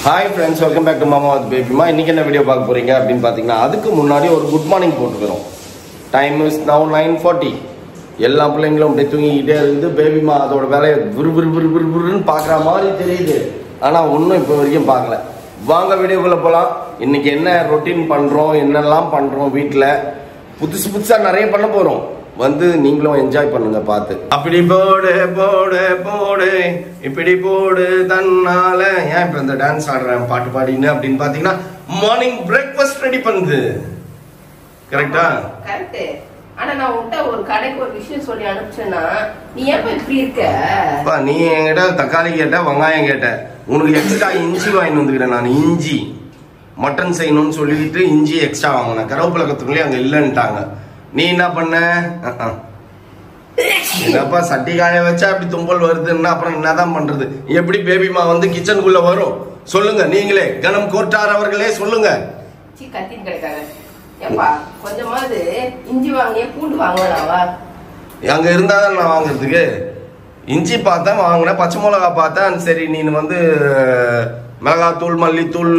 Hi friends, welcome back to Mama with Baby Ma. இன்னைக்கு என்ன video பார்க்க போறீங்க அப்படின்னு பாத்தீங்கன்னா அதுக்கு முன்னாடி ஒரு குட் மார்னிங் போட்டுக்கிறோம். Time is now 9:40. எல்லா பிள்ளைங்களும் அப்படியே தூங்கிக்கிட்டே இருக்குது. பேபி மா அதோட வேலையை விறுவிறுன்னு பார்க்குற மாதிரி தெரியுது. ஆனா ஒன்றும் இப்போ வரைக்கும் பார்க்கல. வாங்க வீடியோக்குள்ள போகலாம். இன்னைக்கு என்ன ரொட்டீன் பண்றோம், என்னெல்லாம் பண்றோம் வீட்டில் புதுசா நிறைய பண்ண போறோம். வந்து நீங்களும் என்ஜாய் பண்ணுங்க பார்த்து. அப்படி போடு போடு போடு இப்படி போடு தன்னால ஏன் இப்ப இந்த டான்ஸ் ஆடுறேன் பாட்டு பாடின்னு அப்படின்னு பாத்தீங்கன்னா மார்னிங் பிரேக்ஃபாஸ்ட் ரெடி பண்ணுது. கரெக்டா? கரெக்ட். ஆனா நான் உன்கிட்ட ஒரு கடைக்கு ஒரு விஷயம் சொல்லி அனுப்பிச்சேன்னா நீ எப்ப இப்படி இருக்க? நீ என்கிட்ட தக்காளி கேட்ட, வெங்காயம் கேட்ட, உனக்கு எக்ஸ்ட்ரா இஞ்சி வாங்கிட்டு வந்துக்கிறேன். நான் இஞ்சி மட்டன் செய்யணும்னு சொல்லிட்டு இஞ்சி எக்ஸ்ட்ரா வாங்கினேன். கருவேப்பிலை கத்துக்குள்ளே அங்க இல்லைன்ட்டாங்க. நீ என்ன பண்ண? என்னப்பா சட்டி காய வச்சா அப்படி தும்பல் வருதுன்னா அப்புறம் என்னதான் பண்றது? எப்படி பேபிமா வந்து கிச்சனுக்குள்ள வரும் சொல்லுங்க நீங்களே. கணம் கோட்டார் அவர்களே சொல்லுங்க. கத்தின் கிடைக்காது. ஏப்பா கொஞ்சமாவது இஞ்சி வாங்கிய பூண்டு வாங்கலாவா? அங்க இருந்தாதான் நான் வாங்குறதுக்கு. இஞ்சி பார்த்தேன், வாங்கினேன். பச்சை மிளகா பார்த்தேன். சரி நீ வந்து மிளகாத்தூள், மல்லித்தூள்,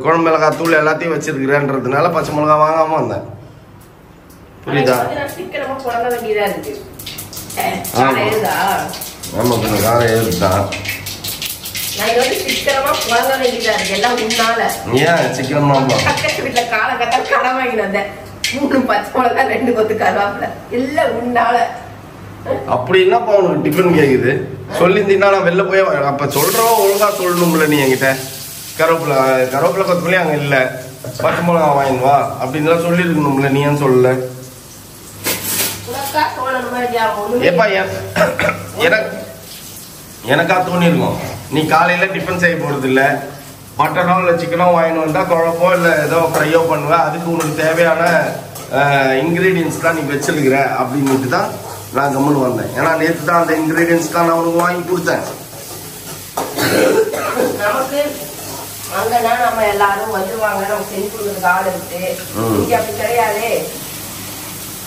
குழம்பு மிளகாத்தூள் எல்லாத்தையும் வச்சிருக்கிறேன்றதுனால பச்சை மிளகா வாங்காம வந்தேன். புரியுதா? சீக்கிரமா புழங்க வேண்டியதா இருக்கு. ஆமா கொஞ்சம் காரம் ஏறுதான். நான் வந்து சீக்கிரமா புழங்க வேண்டியதா இருக்கு. எல்லாம் உன்னால. ஏன் சீக்கிரமா? பக்கத்து வீட்டுல காலகட்ட கடை வாங்கிட்டு வந்தேன். 3 பச்சை மிளகா 2 கொத்து கருவேப்பிலை எல்லாம் உன்னால. அப்படி என்னப்பா உனக்கு டிஃபன் கேக்குது? சொல்லியிருந்தீங்கன்னா நான் வெளில போய் அப்ப சொல்றோம் ஒழுங்கா சொல்லணும்ல. நீ என்கிட்ட கருவேப்பிலை கொத்துக்குள்ளே அங்க இல்ல, பச்சை மிளகா வாங்கிட்டு வா அப்படின்லாம் சொல்லிருக்கணும்ல. நீ ஏன் சொல்லல? ஏப்பா எனக்கா தோணி இருக்கும். நீ காலையில டிஃபன் செய்ய போறது இல்ல, மட்டனோ இல்ல சிக்கனோ வாங்கிட்டு வந்தா குழப்போ இல்ல ஏதோ ஃப்ரையோ பண்ணுவ. அதுக்கு உனக்கு தேவையான இன்கிரீடியன்ஸ் தான் நீ வச்சிருக்கிற அப்படின்னுட்டு தான் நான் கம்முன்னு வந்தேன். ஏன்னா நேற்று தான் அந்த இன்கிரீடியன்ஸ் தான் நான் உனக்கு வாங்கி கொடுத்தேன். நமக்கு அங்கன்னா நம்ம எல்லாரும் வந்துருவாங்க, நம்ம செஞ்சு கொடுக்குறதுக்கு ஆள் இருக்கு. இங்க அப்படி கிடையாது.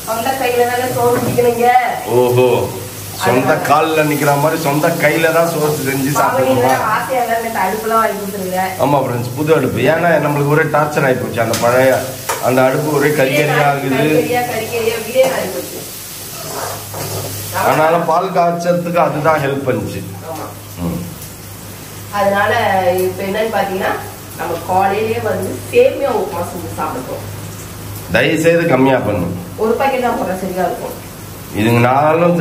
சொந்த கையில தானே சோறு குடிக்கணுங்க. ஓஹோ, சொந்த கால்ல நிக்கிற மாதிரி சொந்த கையில தான் சோறு செஞ்சு சாப்பிடுவோமா? அடுப்புலாம் வாங்கி கொடுத்துருங்க. ஆமா ஃப்ரெண்ட்ஸ், புது அடுப்பு. ஏன்னா நம்மளுக்கு ஒரே டார்ச்சர் ஆகி போச்சு. அந்த பழைய அந்த அடுப்பு ஒரே கறிக்கறியா ஆகுது. ஆனாலும் பால் காய்ச்சறதுக்கு அதுதான் ஹெல்ப் பண்ணுச்சு. அதனால இப்ப என்னன்னு பாத்தீங்கன்னா நம்ம காலையிலேயே வந்து சேமியா உப்புமா செஞ்சு சாப்பிடுவோம். தயவு செய்து கம்மியா பண்ணும். ஒரு பாக்கெட் தான் போற சரியா இருக்கும். இதுங்க நாளும்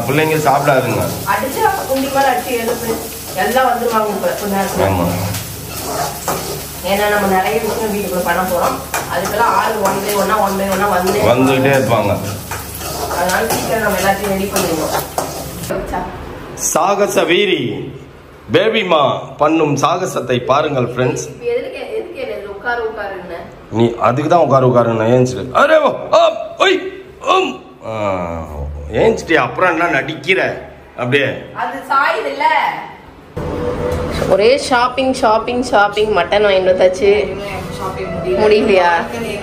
பிள்ளைங்க சாப்பிடாதுங்க. அடிச்சா குண்டி மேல அடிச்சு எழுப்பு எல்லாம் வந்துருவாங்க. ஆமா, ஏன்னா நம்ம நிறைய விஷயம் வீட்டுக்குள்ள பண்ண போறோம். அதுக்கெல்லாம் ஆள் ஒன் பை ஒன்னா வந்துட்டே இருப்பாங்க. அதனால சீக்கிரம் நம்ம எல்லாத்தையும் ரெடி பண்ணிடுவோம். சாகச வீரி பேபிமா பண்ணும் சாகசத்தை பாருங்கள் ஃப்ரெண்ட்ஸ். நீ அதுக்கு தான் உட்காருன்னு ஏஞ்சிடு. அரே ஓய் ஓம் ஏஞ்சிட்டியா? அப்புறம் என்ன நடிக்கிற அப்படியே? அது சாயுது இல்ல. ஒரே ஷாப்பிங் ஷாப்பிங் ஷாப்பிங். மட்டன் வாங்கிட்டு வந்தாச்சு. முடியலையா?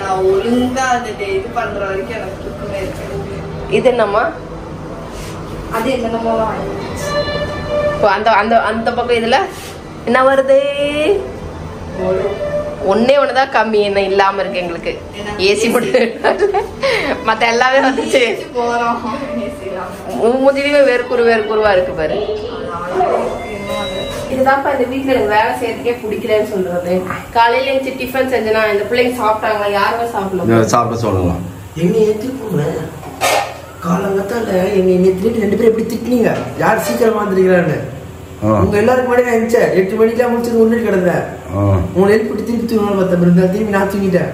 நான் ஒழுங்கா இது பண்ற வரைக்கும் எனக்கு தூக்கமே இருக்கு. இது என்னம்மா? அது என்னமோ அந்த அந்த அந்த பக்கம் இதுல என்ன வருது? ஒன்னே ஒண்ணுதான் கம்மி என்ன இல்லாம இருக்கு எங்களுக்கு. ஏசி மட்டும், மத்த எல்லாமே வந்துச்சு. மூஞ்சிலுமே வேர்க்குருவா இருக்கு பாரு. இதுதான்ப்பா இந்த வீட்டுல எனக்கு வேலை செய்யறதுக்கே பிடிக்கலன்னு சொல்றது. காலையில எழுந்து டிஃபன் செஞ்சனா இந்த பிள்ளைங்க சாப்பிட்டாங்க, யாருமே சாப்பிட சொல்லலாம். காலங்கத்தால எங்க நேற்று 2 பேரும் எப்படி திட்டினீங்க? யார் சீக்கிரமா வந்துருக்கிறான்னு. உங்க எல்லாருக்கு முன்னாடி நான் இருந்துச்சேன். 8 மணிக்கெல்லாம் முடிச்சது முன்னாடி கிடந்தேன். உங்களை எழுப்பிட்டு திருப்பி தூங்கணும் பார்த்தேன். திரும்பி நான் தூங்கிட்டேன்.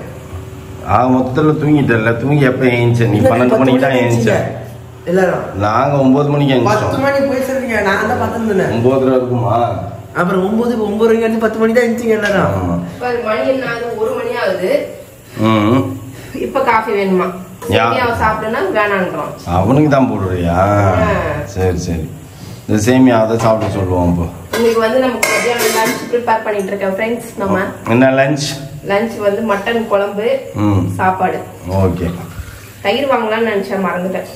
மொத்தத்துல தூங்கிட்டேன்ல. தூங்கி எப்ப ஏஞ்ச? நீ 12 மணிக்கு தான் ஏஞ்ச. எல்லாரும் நாங்க 9 மணிக்கு ஏஞ்சோம். 10 மணிக்கு போய் சொல்றீங்க. நான் தான் பார்த்துருந்தேன். 9 இருக்குமா? அப்புறம் 9 வரைக்கும் 10 மணி தான் இருந்துச்சு எல்லாரும். மணி என்ன ஆகுது? 1 மணி ஆகுது. இப்ப காஃபி வேணுமா? அவனுக்கு தான் போடுறியா? சரி சரி, இந்த சேமியா அதை சாப்பிட சொல்லுவோம். இப்போ இன்னைக்கு வந்து நமக்கு மத்தியானம் லஞ்ச் ப்ரிப்பேர் பண்ணிட்டு இருக்கேன் ஃப்ரெண்ட்ஸ். நம்ம என்ன லஞ்ச் வந்து மட்டன் குழம்பு, சாப்பாடு. ஓகே. தயிர் வாங்கலாம்னு நினைச்சேன், மறந்துட்டேன்.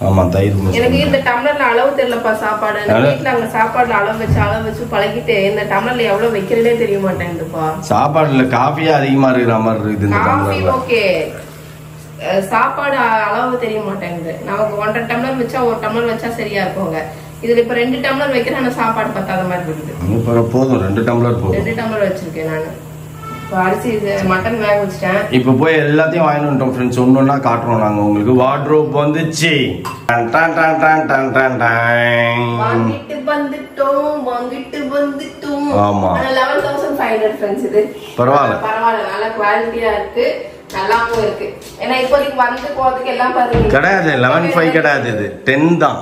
ஆமா தயிர் மிஸ் எனக்கு இந்த டம்ளர்ல அளவு தெரியலப்பா சாப்பாடு. வீட்டுல அங்க சாப்பாடுல அளவு வச்சு பழகிட்டு இந்த டம்ளர்ல எவ்வளவு வைக்கிறதே தெரிய மாட்டேங்குதுப்பா. சாப்பாடுல காஃபியே அதிகமா இருக்கிற மாதிரி இருக்குது இந்த டம்ளர்ல. ஓகே, சாப்பாடு அளவு தெரிய மாட்டேங்குது. நமக்கு 1.5 டம்ளர் வச்சா 1 டம்ளர் வச்சா சரியா இருக்குங்க. இதுல இப்ப 2 டம்ளர் வைக்கிறேன், சாப்பாடு பத்தாத மாதிரி இருக்குது. இப்ப போதும் 2 டம்ளர் போதும். 2 டம்ளர் வச்சிருக்கேன் நானு. அரிசி மட்டன் வேக வச்சிட்டேன். இப்ப போய் எல்லாத்தையும் வாங்கிட்டு வந்துட்டோம் ஃப்ரெண்ட்ஸ். ஒன்னொன்னா காட்டுறோம் நாங்க உங்களுக்கு. வார்ட்ரோப் வந்துச்சு. வாங்கிட்டு வந்துட்டோம். ஆமா 11,500 ஃப்ரெண்ட்ஸ். இது பரவாயில்ல, நல்ல குவாலிட்டியா இருக்கு, நல்லாவும் இருக்கு. ஏன்னா இப்போதைக்கு வந்து போறதுக்கு எல்லாம் பாருங்க கிடையாது. 11,500 கிடையாது, இது 10 தான்.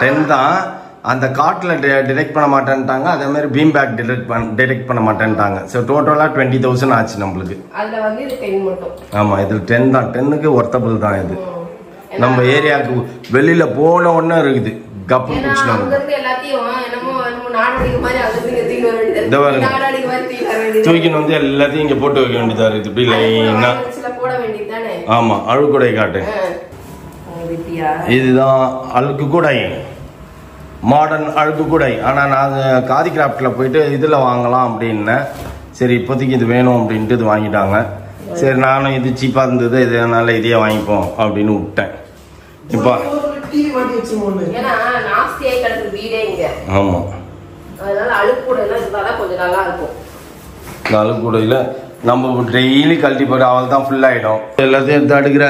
10 தான். அந்த கார்ட்ல டிடெக்ட் பண்ண மாட்டேன்ட்டாங்க. அதே மாதிரி பீம் பேக் டிடெக்ட் பண்ண மாட்டேன்ட்டாங்க. ஸோ டோட்டலா 20,000 ஆச்சு நம்மளுக்கு. அதுல வந்து இது 10 மட்டும். ஆமா இது 10 தான். 10க்கு ஒர்த்தபிள் தான் இது. நம்ம ஏரியாவுக்கு வெளியில போன ஒண்ணு இருக்குது. கப்பு குடிச்சோம். தூக்கின்னு வந்து எல்லாத்தையும் இங்க போட்டு வைக்க வேண்டியதா இருக்குது. இப்படி லைனா. ஆமா அழுக்குடை காட்டு. இதுதான் அழுக்கு கூடை, மாடர்ன் அழுக்கு கூடை. ஆனா நான் காதி கிராஃப்ட்ல போயிட்டு இதுல வாங்கலாம் அப்படின்னேன். சரி இப்போதைக்கு இது வேணும் அப்படின்ட்டு இது வாங்கிட்டாங்க. சரி நானும் இது சீப்பா இருந்தது, இதனால இதையே வாங்கிப்போம் அப்படின்னு விட்டேன். இப்ப ஆமா அழுக்கு கூடையில நம்ம டெய்லி கழட்டி போட்டு அவள் தான் ஃபுல் ஆயிடும். எல்லாத்தையும் எடுத்து அடுக்கிற.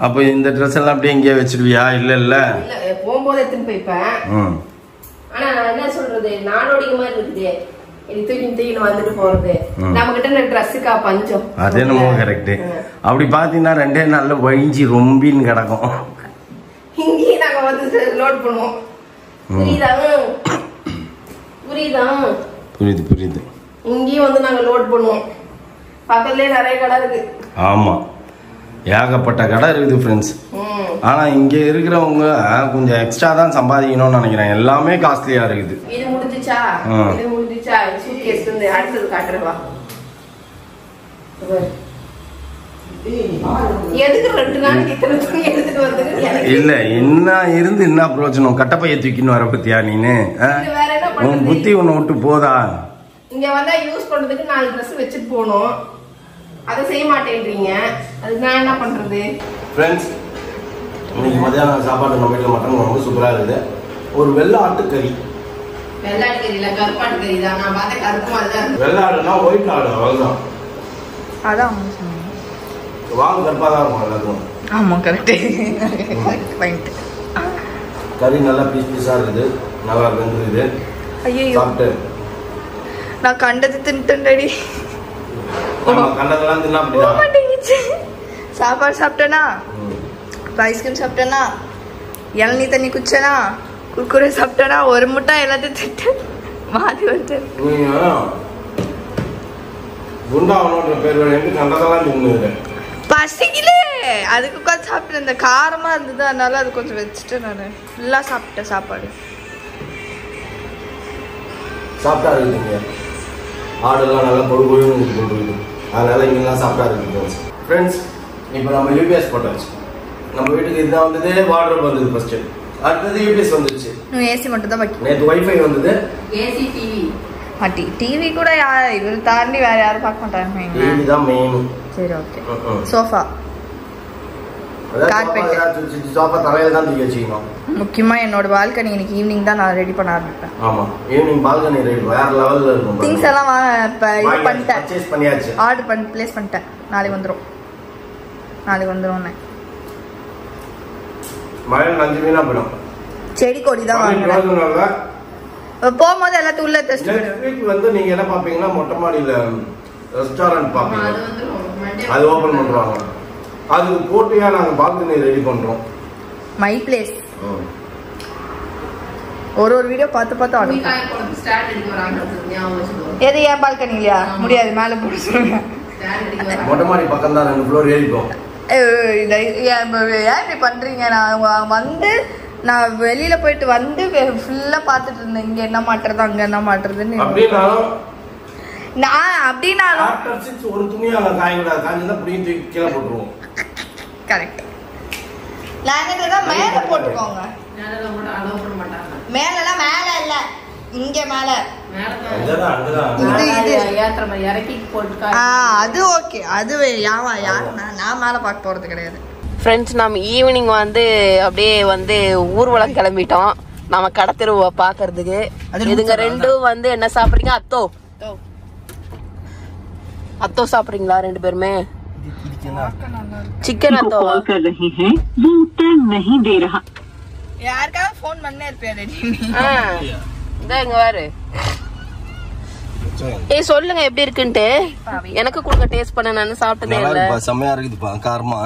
அப்ப இந்த ட்ரெஸ் எல்லாம் அப்படியே இங்கே வச்சிருவியா? இல்ல போகும்போது எடுத்துன்னு போய்ப்பேன். ஆனா நான் என்ன சொல்றது, நாடோடிக்கு மாதிரி இருக்குது. தூக்கி வந்துட்டு போறது நம்ம கிட்ட ட்ரெஸ்ஸுக்கா பஞ்சம். அது என்னமோ கரெக்ட். அப்படி பாத்தீங்கன்னா 2 நாள்ல வழிஞ்சி ரொம்பின்னு கிடக்கும். இங்கேயும் நாங்க வந்து லோட் பண்ணுவோம். புரியுது. இங்கேயும் வந்து நாங்க லோட் பண்ணுவோம். பக்கத்துலயே நிறைய கடை இருக்கு. ஆமா ஏகப்பட்ட கடை இருக்குது ஃப்ரெண்ட்ஸ். ஆனா இங்க இருக்கிறவங்க கொஞ்சம் எக்ஸ்ட்ரா தான் சம்பாதிக்கணும்னு நினைக்கிறேன். எல்லாமே காஸ்ட்லியா இருக்குது. இது முடிஞ்சிச்சா? சூட்கேஸ் வந்து அடுத்தது காட்டுறவா. எதுக்கு 2 நாளைக்கு இத்தனை துணி எடுத்துட்டு வந்தது? இல்ல என்ன இருந்து என்ன பிரயோஜனம்? கட்டப்பைய தூக்கின்னு வர பத்தியா நீனு? உன் புத்தி ஒண்ணு விட்டு போதா? இங்க வந்தா யூஸ் பண்றதுக்கு 4 ட்ரெஸ் வச்சுட்டு போகணும். அதை செய்ய மாட்டேன்றீங்க. அதுக்கு நான் என்ன பண்றது? ஃப்ரெண்ட்ஸ் இன்னைக்கு மதியானம் சாப்பாடு நம்ம வீட்டில் மட்டன் குழம்பு சூப்பரா இருக்குது. ஒரு வெள்ளாட்டு கறி. வெள்ளாட்டு கறி இல்ல, கருப்பாட்டு கறி தான். நான் பார்த்த கருப்பு அதுதான். வெள்ளாடுனா ஒயிட் ஆடு அவ்வளவுதான். அதான் வாங்க கருப்பா தான் இருக்கும் எல்லாத்துக்கும். ஆமா கரெக்ட். பாயிண்ட். கறி நல்லா பீஸா இருக்குது, நல்லா வெந்துருது. ஐயோ சாப்பிட்டு நான் கண்டது தின்னுட்டேன்டி. கண்டதெல்லாம் தின்னா அப்படிதான். சாப்பாடு சாப்பிட்டேனா, ஐஸ்கிரீம் சாப்பிட்டேனா, இளநீ தண்ணி குச்சனா, குர்குரே சாப்பிட்டேனா, ஒரு முட்டை எல்லாத்தையும் திட்டு மாறி வந்து பசிக்கலே. அதுக்கு உட்காந்து சாப்பிட்டு இந்த காரமா இருந்தது, அதனால அது கொஞ்சம் வச்சுட்டு நான் ஃபுல்லா சாப்பிட்டேன். சாப்பாடு சாப்பிட்டா இருக்குங்க. ஆடெல்லாம் நல்லா பொழு பொழுன்னு கொண்டு, அதனால இங்கெல்லாம் சாப்பிட்டா இருக்கு ஃப்ரெண்ட்ஸ். இப்போ நம்ம யூபிஎஸ் போட்டாச்சு. நம்ம வீட்டுக்கு இதுதான் வந்தது. வார்ட்ரோப் வந்தது ஃபர்ஸ்ட். அடுத்தது யூபிஎஸ் வந்துச்சு. ஏசி மட்டும் தான் பாக்கி. நேத்து வைஃபை வந்தது. ஏசி டிவி மாட்டி டிவி கூட இவர் தாண்டி வேற யாரும் பார்க்க மாட்டாங்க. டிவி தான் மெயின். சரி ஓகே. சோஃபா கார்பெட் சோஃபா தரையில தான் தூக்கி வச்சுக்கணும். முக்கியமா என்னோட பால்கனி இன்னைக்கு ஈவினிங் தான் நான் ரெடி பண்ண ஆரம்பிப்பேன். ஆமா ஈவினிங் பால்கனி ரெடி வேற லெவல்ல இருக்கும். திங்ஸ் எல்லாம் இப்ப இது பண்ணிட்டேன். பர்சேஸ் பண்ணியாச்சு. ஆர்டர் பண்ணி ப்ளேஸ் பண்ணிட்டேன். நாளைக்கு வந்துரும். மழை நஞ்சு மீனா போயிடும். செடி கொடி தான் வாங்குறேன். போகும்போது எல்லாத்தையும் உள்ள டெஸ்ட் வந்து நீங்க என்ன பாப்பீங்கன்னா மொட்டை மாடியில ரெஸ்டாரண்ட் பாப்பீங்க. அது ஓபன் பண்றாங்க. அதுக்கு போட்டியா நாங்க பால்கனி ரெடி பண்றோம். My place. ஒரு வீடியோ பார்த்து ஆர்டர். எது ஏன் பால்கனி இல்லையா? முடியாது, மேல போட சொல்லுங்க. மொட்டை மாடி பக்கம் தான் 2 ஃப்ளோர் ஏறிப்போம். ஏன் இப்படி பண்றீங்க? நான் வெளியில போயிட்டு வந்து ஃபுல்லா பாத்துட்டு இருந்தேன். இங்க என்ன மாட்டுறது, அங்க என்ன மாட்டுறதுன்னு. நான் அப்படின்னாலும் ஒரு துணியால காய்கறி காய்ஞ்சா புடிங்கி தூக்கி கீழே போட்டுருவோம். கரெக்ட். லேங்கட்ல மேல போட்டுக்கோங்க. மேலலாம் மேல இல்ல, இங்க மேல. அது ஓகே. அது நான் மேல பார்க்க போறது கிடையாது. ஃப்ரெண்ட்ஸ், நம்ம ஈவினிங் வந்து அப்படியே வந்து ஊர்வலம் கிளம்பிட்டோம் நம்ம கடத்தெருவை பாக்குறதுக்கு. இதுங்க ரெண்டும் வந்து என்ன சாப்பிடுறீங்க? அத்தோ சாப்பிடுறீங்களா ரெண்டு பேருமே? சிக்கன் அத்தோ. யாருக்காவது ஃபோன் பண்ணே இருப்பியா? இங்க பாரு. ஏய் சொல்லுங்க எப்படி இருக்குன்ட்டு. எனக்கு கொடுங்க டேஸ்ட் பண்ண. நான் சாப்பிட்டதே இல்ல. செமையா இருக்குதுப்பா. காரமா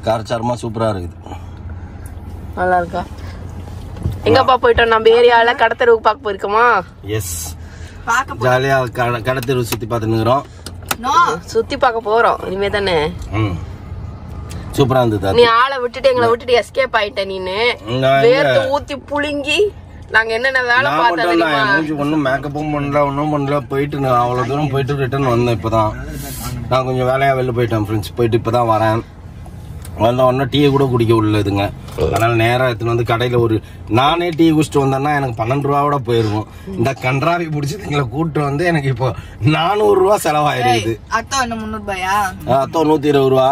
காரச்சாரமா சூப்பரா இருக்குது. நல்லா இருக்கா? எங்கப்பா போயிட்டோம்? நம்ம ஏரியால கடத்தெருவுக்கு பார்க்க போயிருக்கோமா? எஸ், ஜாலியா கடத்தெருவு சுத்தி பார்த்துக்கிறோம். சுத்தி பார்க்க போறோம் இனிமே தானே. சூப்பரா இருந்தது. நீ ஆளை விட்டுட்டு எங்களை விட்டுட்டு எஸ்கேப் ஆயிட்ட. நீனு வேர்த்து ஊத்தி புழுங்கி நாங்க என்னென்ன வேலை பார்த்தோம். ஒன்னும் மேக்கப்பும் பண்ணல, ஒன்னும் பண்ணல. போயிட்டு நான் அவ்வளவு தூரம் போயிட்டு ரிட்டர்ன் வந்தேன். இப்பதான் நான் கொஞ்சம் வேலையா வெளில போயிட்டேன் ஃப்ரெண்ட்ஸ். போயிட்டு இப்பதான் வரேன். வந்த உடனே டீயை கூட குடிக்க உள்ளதுங்க. அதனால நேரம் எடுத்துன்னு வந்து கடையில நானே டீ குடிச்சிட்டு வந்தேன்னா எனக்கு 12 ரூபாவோட போயிருக்கும். இந்த கன்றாவி பிடிச்சி எங்களை கூப்பிட்டு வந்து எனக்கு இப்போ 400 ரூபா செலவாயிருக்குது. அத்தோ என்ன 300 ரூபாயா? அத்தோ 120 ரூபா.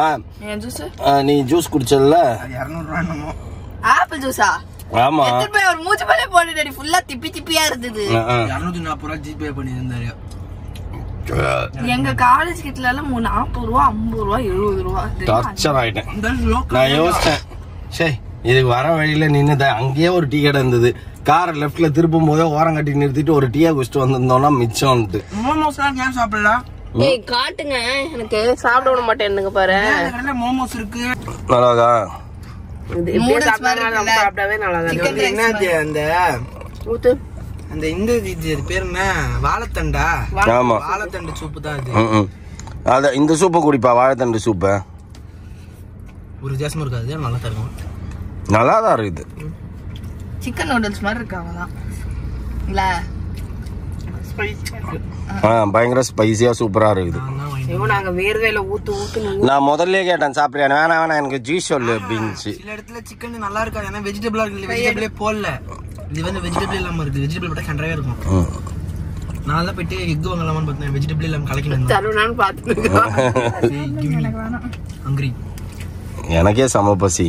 நீ ஜூஸ் குடிச்சல 200 ரூபா. ஆப்பிள் ஜூஸா? ஆமா. ஒரு மூச்சு மேலே போட்டுடி. ஃபுல்லா திப்பி திப்பியா இருந்தது. 240 ரூபா ஜிபே பண்ணியிருந்தாரு. எங்க காலேஜ் கிட்ட எல்லாம் 40 ரூபா, 50 ரூபா, 70 ரூபா. டார்ச்சர் ஆயிட்டேன். நான் யோசிச்சேன், சே இதுக்கு வர வழியில நின்று அங்கேயே ஒரு டீ கடை இருந்தது. காரை லெப்ட்ல திருப்பும் போதே ஓரம் கட்டி நிறுத்திட்டு ஒரு டீயா குடிச்சிட்டு வந்திருந்தோம்னா மிச்சம். மோமோஸ் ஏன் சாப்பிடலாம்? ஏய் காட்டுங்க, எனக்கு சாப்பிட விட மாட்டேன் பாரு. மோமோஸ் இருக்கு. நல்லாதா? சாப்பிடவே நல்லா அந்த இந்த இது பேர் என்ன? வாழைத்தண்டா? ஆமா, வாழைத்தண்டு சூப்பு தான் இது. அத இந்த சூப்பை குடிப்பா, வாழைத்தண்டு சூப்பை. ஒரு வித்தியாசமா இருக்காது, நல்லா தான் இருக்கும். நல்லா தான் இருக்குது. சிக்கன் நூடுல்ஸ் மாதிரி இருக்காங்க இல்ல? பயங்கர ஸ்பைசியா சூப்பரா இருக்குது. நாங்க வேர்வையில ஊத்து நான் முதல்ல கேட்டேன் சாப்பிடுறேன். வேணாம் எனக்கு ஜூஸ் சொல்லு அப்படின்னுச்சு. சில இடத்துல சிக்கன் நல்லா இருக்காது, ஏன்னா வெஜிடபிளா இருக்கு. வெஜிடபிளே போடல, இது வந்து வெஜிடபிள் இல்லாம இருக்கு. வெஜிடபிள் போட்டா கண்டவே இருக்கும். நான் தான் போயிட்டு எக் வாங்கலாமான்னு பார்த்தேன், வெஜிடபிள் இல்லாம கலக்கணும் ஹங்கிரி. எனக்கே சம பசி.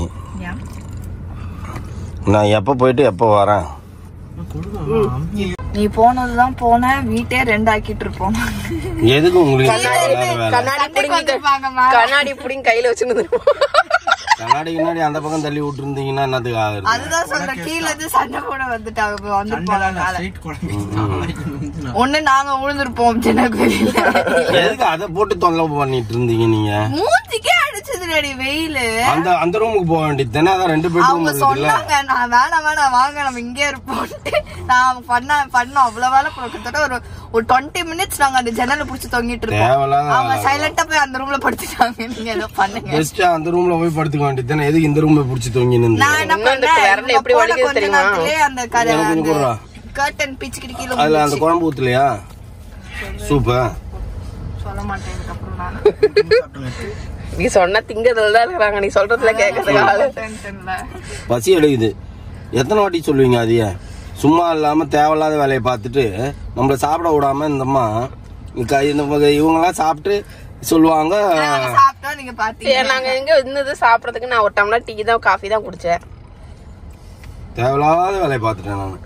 நான் எப்ப போயிட்டு எப்ப வரேன்? நீ போனதுதான் போன, வீட்டே 2 ஆக்கிட்டு இருப்போம். எதுக்கு உங்களுக்கு கண்ணாடி புடிங்க கையில வச்சுன்னு கண்ணாடி முன்னாடி அந்த பக்கம் தள்ளி விட்டு இருந்தீங்கன்னா என்னதுக்கு ஆகுது? அதுதான் சொல்றேன், கீழ இருந்து சண்டை போட வந்துட்டாங்க. ஒண்ணு நாங்க விழுந்திருப்போம் சின்ன கோயில. எதுக்கு அதை போட்டு தொல்லை பண்ணிட்டு இருந்தீங்க நீங்க? மூஞ்சிக்கே அடிச்சதுடி வெயிலு. அந்த ரூமுக்கு போக வேண்டியது தானே. அதான் 2 பேரும் அவங்க சொன்னாங்க, நான் வேணாம் வாங்க நம்ம இங்கே இருப்போம்ட்டு. நான் பண்ணோம் அவ்வளவு வேலை. கிட்டத்தட்ட ஒரு 20 மினிட்ஸ் நாங்க அந்த ஜன்னல புடிச்சு தொங்கிட்டு இருக்கோம். அவங்க சைலண்டா போய் அந்த ரூம்ல படுத்துட்டாங்க. நீங்க ஏதோ பண்ணுங்க, பெஸ்ட் அந்த ரூம்ல போய் படுத்துக்க வேண்டியது தானே. எதுக்கு இந்த ரூம்ல புடிச்சு தொங்கி நின்னு? நான் என்ன பண்ணேன், எப்படி வலிக்குது தெரியுமா? அந்த கர்டன் பிச்சுக்கிட்டு கீழ அதுல அந்த குழம்பு ஊத்தலையா? சூப்பர். சொல்ல மாட்டேன் இதுக்கு அப்புறம். நான் நீ சொன்ன திங்கறதுல தான் இருக்காங்க, நீ சொல்றதுல கேக்குறதுல பசி எடுக்குது. எத்தனை வாட்டி சொல்லுவீங்க அதையே? சும்மா இல்லாம தேவையில்லாத வேலையை பார்த்துட்டு நம்மள சாப்பிட விடாம இந்தம்மா இவங்கெல்லாம் சாப்பிட்டு சொல்லுவாங்க. நீங்க பாத்தீங்க நாங்க எங்க இருந்தது சாப்பிடறதுக்கு. நான் ஒரு டம்ளர் டீ தான் காஃபி தான் குடிச்சேன். தேவையில்லாத வேலையை பார்த்துட்டேன் நான்.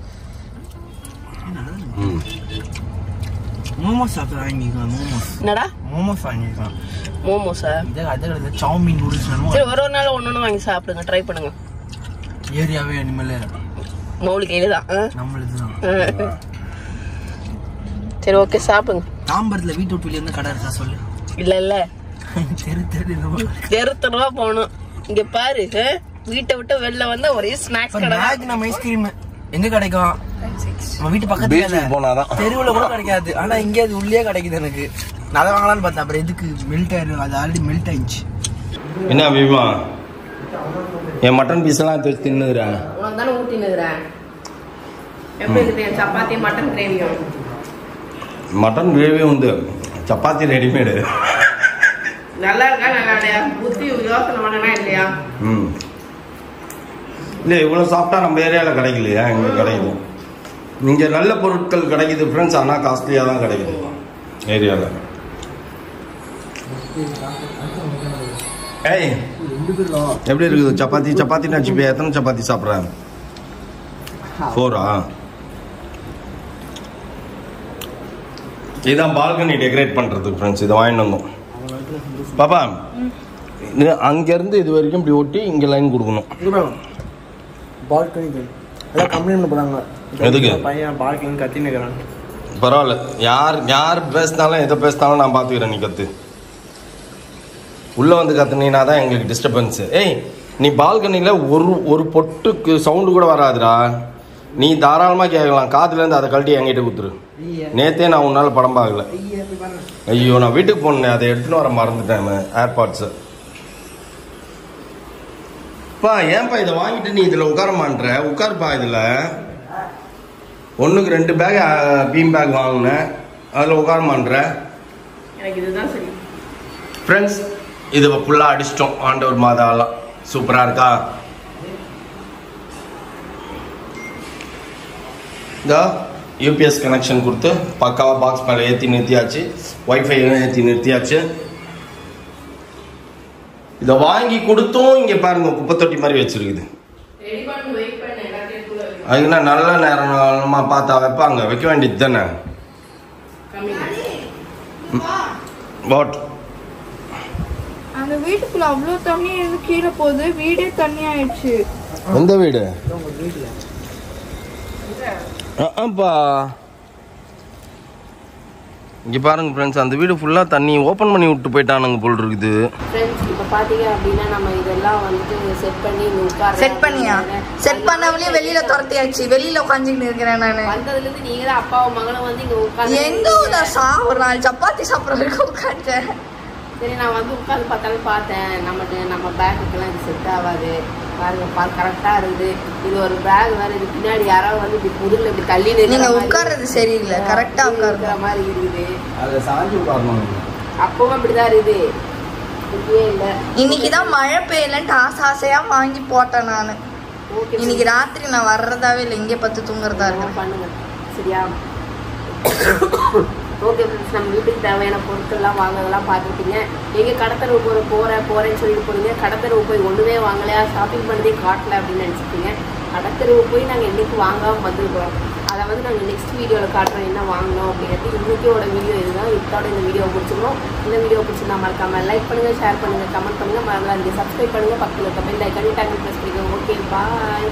மோமோஸ் வாங்கிக்கலாம். என்னடா மோமோஸ் வாங்கிக்கலாம்? மோமோஸா? சவுமின் நூடுல்ஸ். சரி, ஒரு நாள் ஒன்னொன்னு வாங்கி சாப்பிடுங்க, ட்ரை பண்ணுங்க. ஏரியாவே அனிமல் மௌலிக்கு இதுதான் நம்மளுதுதான். சரி ஓகே சாப்பிடுங்க. தாம்பரத்துல வீட்டு விட்டு வெளியே கடை இருக்கா சொல்லு. இல்ல தெருத்தரவா போகணும். இங்க பாரு, வீட்டை விட்டு வெளில வந்தா ஒரே ஸ்நாக்ஸ் கடை. நம்ம ஐஸ்கிரீம் எங்க கிடைக்கும்? நம்ம வீட்டு பக்கத்துல போனாதான், தெருவுல கூட கிடைக்காது. ஆனா இங்க அது உள்ளே கிடைக்குது. எனக்கு நான் அதை வாங்கலான்னு பார்த்தேன். அப்புறம் எதுக்கு, மெல்ட் ஆயிரும். அது ஆல்ரெடி மெல்ட் ஆயிடுச்சு. என்ன அபிமா, என் மட்டன் பீஸ் எல்லாம் தின்னுறேன். உனக்கு தானே ஊட்டினுறேன். எப்படி இருக்குது சப்பாத்தி மட்டன் கிரேவியும்? மட்டன் கிரேவியும் வந்து சப்பாத்தி ரெடிமேடு. நல்லா இருக்கா நல்லா இல்லையா? புத்தி யோசனை பண்ணனா இல்லையா? இல்லை இவ்வளோ சாப்பிட்டா நம்ம ஏரியாவில் கிடைக்கலையா? இங்கே கிடைக்குது. இங்கே நல்ல பொருட்கள் கிடைக்குது ஃப்ரெண்ட்ஸ், ஆனால் காஸ்ட்லியாக தான் கிடைக்குது ஏரியாவில். ஏய் எப்படி இருக்குது சப்பாத்தி? சப்பாத்தி நச்சுப்பே எத்தனை சப்பாத்தி சாப்பிட்றேன்? 4ஆ? இதுதான் பால்கனி டெக்கரேட் பண்ணுறதுக்கு ஃப்ரெண்ட்ஸ். இதை வாங்கிட்டு வந்தோம். பாப்பா அங்கேருந்து இது வரைக்கும் இப்படி ஒட்டி இங்கே லைன் கொடுக்கணும். பால்கனி எல்லாம் கம்ப்ளைண்ட் போகிறாங்க. எதுக்கு பையன் பால்கனி கத்தின்னு இருக்கிறாங்க. பரவாயில்ல, யார் பேசினாலும் எதை பேசினாலும் நான் பார்த்துக்கிறேன். நீ கற்று உள்ளே வந்து கற்றுனீங்கன்னா தான் எங்களுக்கு டிஸ்டர்பன்ஸு. ஏய் நீ பால்கனியில் ஒரு பொட்டுக்கு சவுண்டு கூட வராதுடா. நீ தாராளமாக கேட்கலாம். காதுலேருந்து அதை கழட்டி என்கிட்ட கொடுத்துரு. நேற்றே நான் உன்னால் படம் பார்க்கல. ஐயோ நான் வீட்டுக்கு போனேன், அதை எடுத்துன்னு வர மறந்துட்டேன் ஏர்பாட்ஸை. பா ஏன்பா இதை வாங்கிட்டு நீ இதில் உட்காரமான்ற? உட்காருப்பா. இதில் 1க்கு 2 பேக் பீம் பேக் வாங்கினேன், அதில் உட்காரமான்ற. எனக்கு இதுதான் சரி ஃப்ரெண்ட்ஸ். இதை ஃபுல்லாக அடிச்சிட்டோம். ஆண்டவர் மாதாலாம் சூப்பராக இருக்கா? இந்த யூபிஎஸ் கனெக்ஷன் கொடுத்து பக்காவாக பாக்ஸ் மேலே ஏற்றி நிறுத்தியாச்சு. ஒய்ஃபை ஏற்றி நிறுத்தியாச்சு. இதை வாங்கி கொடுத்தும் இங்கே பாருங்க குப்பை தொட்டி மாதிரி வச்சிருக்குது. அதுக்குன்னா நல்ல நேரமாக பார்த்தா வைப்பாங்க. வைக்க வேண்டியது தானே. வாட் அந்த வீட்டுக்குள்ள அவ்வளோ தண்ணி இருந்து கீழே போகுது. வீடே தண்ணி ஆயிடுச்சு. எந்த வீடு? ஆப்பா இங்க பாருங்க ஃப்ரெண்ட்ஸ், அந்த வீடு ஃபுல்லா தண்ணி ஓபன் பண்ணி விட்டு போயிட்டானுங்க போல் இருக்குது. ஃப்ரெண்ட்ஸ் இப்போ பாத்தீங்க அப்படின்னா நம்ம இதெல்லாம் வந்துட்டு செட் பண்ணி செட் பண்ணியா? செட் பண்ணவளையும் வெளியில துரத்தியாச்சு. வெளியில உட்காந்துக்கிட்டு இருக்கிறேன் நானு. வந்ததுல இருந்து நீங்க தான் அப்பாவும் மகளும் வந்து இங்க உட்காந்து எங்க ஒரு நாள் சப்பாத்தி சாப்பிட்ற வரைக்கும் உட்காந்துட்டேன். சரி நான் வந்து உட்காந்து பார்த்தாலும் பார்த்தேன். நம்ம பேக்குக்கெல்லாம் இது செட் ஆகாது. பாருங்க கரெக்டா இருக்குது. இது ஒரு பேக் வேற. இது பின்னாடி யாராவது வந்து இப்படி புதுல இப்படி தள்ளி நீங்க உட்கார்றது சரியில்லை. கரெக்டா உட்கார்ற மாதிரி இருக்குது. அதுல சாஞ்சி உட்காரணும். அப்பவும் அப்படிதான் இருக்குது. இன்னைக்குதான் மழை பெய்யலன்ட்டு ஆசையா வாங்கி போட்டேன் நானு. இன்னைக்கு ராத்திரி நான் வர்றதாவே இல்லை. இங்கே பத்து தூங்குறதா இருக்கு. பண்ணுங்க சரியா? ஓகே ஃப்ரெண்ட்ஸ், நம்ம வீட்டுக்கு தேவையான பொருட்கள்லாம் வாங்குறதெல்லாம் பார்த்துருக்கீங்க. எங்கே கடத்தரவு போகிறேன்னு சொல்லிட்டு போனீங்க. கடத்தரவு போய் ஒன்றுமே வாங்கலையா, ஷாப்பிங் பண்ணதே காட்டல அப்படின்னு நினச்சிருக்கீங்க. கடத்தரவு போய் நாங்கள் என்றைக்கு வாங்காமல் வந்துருக்கிறோம். அதை வந்து நாங்கள் நெக்ஸ்ட் வீடியோவில் காட்டுறோம் என்ன வாங்கினோம் அப்படிங்கிறது. இன்றைக்கியோட வீடியோ இதுதான். இதோட இந்த வீடியோ பிடிச்சிக்கணும். இந்த வீடியோ பிடிச்சிருந்தா மறக்காமல் லைக் பண்ணுங்கள், ஷேர் பண்ணுங்கள், கமெண்ட் பண்ணுங்கள். மறந்துடாதீங்க சப்ஸ்கிரைப் பண்ணுங்கள். பக்கத்தில் இருக்க பெல் ஐக்கானே ப்ரெஸ் பண்ணிக்கோங்க. Okay bye.